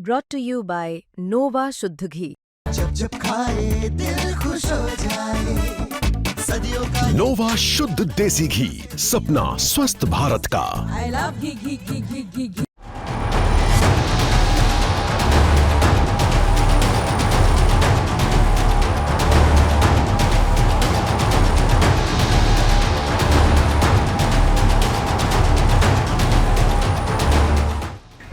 brought to you by Nova शुद्ध घी। जब जब खाए दिल खुश हो जाए, सदियों का नोवा शुद्ध देसी घी, सपना स्वस्थ भारत का। I love घी।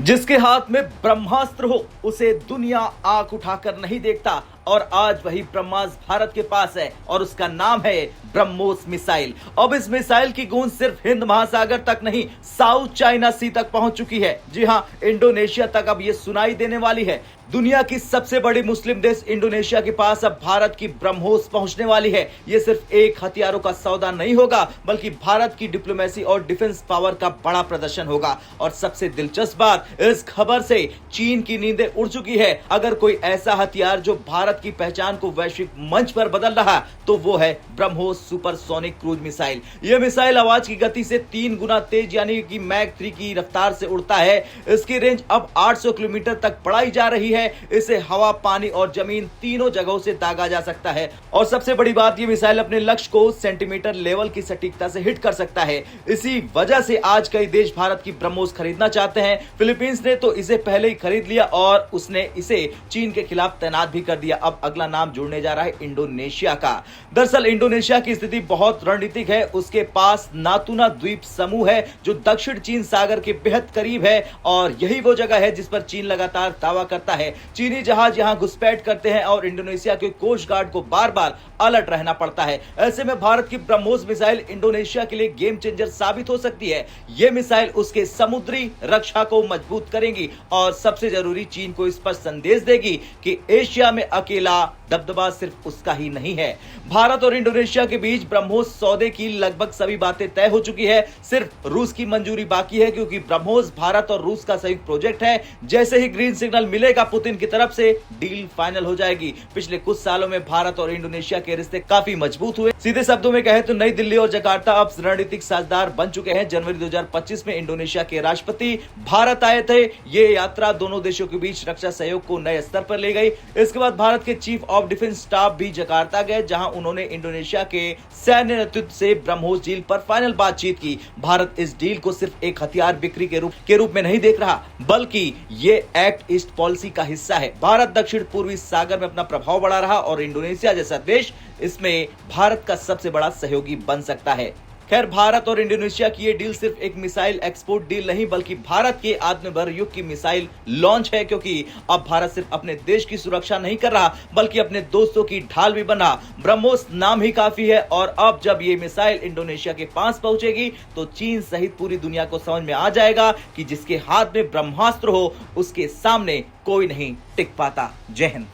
जिसके हाथ में ब्रह्मास्त्र हो उसे दुनिया आंख उठाकर नहीं देखता, और आज वही ब्रह्मास्त्र भारत के पास है और उसका नाम है ब्रह्मोस मिसाइल। अब इस मिसाइल की गूंज सिर्फ हिंद महासागर तक नहीं, साउथ चाइना सी तक पहुंच चुकी है। जी हां, इंडोनेशिया तक अब ये सुनाई देने वाली है। दुनिया की सबसे बड़ी मुस्लिम देश इंडोनेशिया के पास अब भारत की ब्रह्मोस पहुंचने वाली है। ये सिर्फ एक हथियारों का सौदा नहीं होगा, बल्कि भारत की डिप्लोमेसी और डिफेंस पावर का बड़ा प्रदर्शन होगा। और सबसे दिलचस्प बात, इस खबर से चीन की नींदें उड़ चुकी है। अगर कोई ऐसा हथियार जो भारत की पहचान को वैश्विक मंच पर बदल रहा, तो वो है ब्रह्मोस सुपरसोनिक क्रूज मिसाइल। यह मिसाइल आवाज की गति से 3 गुना तेज यानी कि मैक 3 की रफ्तार से उड़ता है। इसकी रेंज अब 800 किलोमीटर तक बढ़ाई जा रही है। इसे हवा, पानी और जमीन तीनों जगहों से दागा जा सकता है। और सबसे बड़ी बात, ये मिसाइल अपने लक्ष्य को सेंटीमीटर लेवल की सटीकता से हिट कर सकता है। इसी वजह से आज कई देश भारत की ब्रह्मोस खरीदना चाहते हैं। फिलीपींस ने तो इसे पहले ही खरीद लिया और उसने इसे चीन के खिलाफ तैनात भी कर दिया। अब अगला नाम जुड़ने जा रहा है इंडोनेशिया का। दरअसल इंडोनेशिया की स्थिति बहुत रणनीतिक है। उसके पास नातुना द्वीप समूह है जो दक्षिण चीन सागर के बेहद करीब है, और यही वो जगह है जिस पर चीन लगातार दावा करता है। चीनी जहाज यहां घुसपैठ करते हैं और इंडोनेशिया के कोस्ट गार्ड को बार बार अलर्ट रहना पड़ता है। ऐसे में भारत की ब्रह्मोस मिसाइल इंडोनेशिया के लिए गेम चेंजर साबित हो सकती है। यह मिसाइल उसके समुद्री रक्षा को मजबूत करेगी और सबसे जरूरी, चीन को इस पर संदेश देगी कि एशिया में अकेला दबदबा सिर्फ उसका ही नहीं है। भारत और इंडोनेशिया के बीच ब्रह्मोस सौदे की लगभग सभी बातें तय हो चुकी है। सिर्फ रूस की मंजूरी बाकी है, क्योंकि ब्रह्मोस भारत और रूस का संयुक्त प्रोजेक्ट है। जैसे ही ग्रीन सिग्नल मिलेगा पुतिन की तरफ से, डील फाइनल हो जाएगी। पिछले कुछ सालों में भारत और इंडोनेशिया के रिश्ते काफी मजबूत हुए। सीधे शब्दों में कहें तो नई दिल्ली और जकार्ता अब रणनीतिक साझेदार बन चुके हैं। जनवरी 2025 में इंडोनेशिया के राष्ट्रपति भारत आए थे। ये यात्रा दोनों देशों के बीच रक्षा सहयोग को नए स्तर पर ले गई। इसके बाद भारत के चीफ ऑफ डिफेंस स्टाफ भी जकार्ता गए, जहां उन्होंने इंडोनेशिया के सैन्य नेतृत्व से ब्रह्मोस डील पर फाइनल बातचीत की। भारत इस डील को सिर्फ एक हथियार बिक्री के रूप में नहीं देख रहा, बल्कि ये एक्ट ईस्ट पॉलिसी का हिस्सा है। भारत दक्षिण पूर्वी सागर में अपना प्रभाव बढ़ा रहा और इंडोनेशिया जैसा देश इसमें भारत का सबसे बड़ा सहयोगी बन सकता है। खैर, भारत और इंडोनेशिया की ये डील सिर्फ एक मिसाइल एक्सपोर्ट डील नहीं, बल्कि भारत के आत्मनिर्भर युग की मिसाइल लॉन्च है। क्योंकि अब भारत सिर्फ अपने देश की सुरक्षा नहीं कर रहा, बल्कि अपने दोस्तों की ढाल भी बना। ब्रह्मोस नाम ही काफी है, और अब जब ये मिसाइल इंडोनेशिया के पास पहुंचेगी तो चीन सहित पूरी दुनिया को समझ में आ जाएगा कि जिसके हाथ में ब्रह्मास्त्र हो उसके सामने कोई नहीं टिक पाता। जय हिंद।